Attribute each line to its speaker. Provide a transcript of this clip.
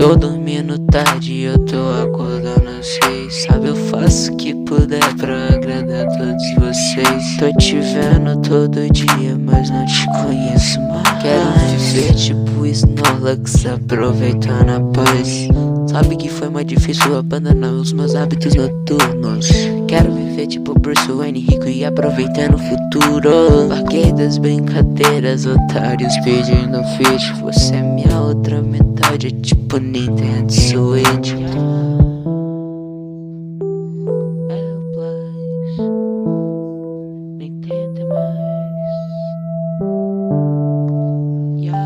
Speaker 1: Tô dormindo tarde, eu tô acordando às 6. Sabe, eu faço o que puder pra agradar todos vocês. Tô te vendo todo dia, mas não te conheço mais. Quero viver tipo Snorlax, aproveitando a paz. Sabe que foi mais difícil abandonar os meus hábitos noturnos. Quero viver tipo Bruce Wayne, rico e aproveitando o futuro. Larguei das brincadeiras, otários pedindo feat. Você é minha outra metade, é tipo Nintendo Switch. Nem tenta mais. Yeah.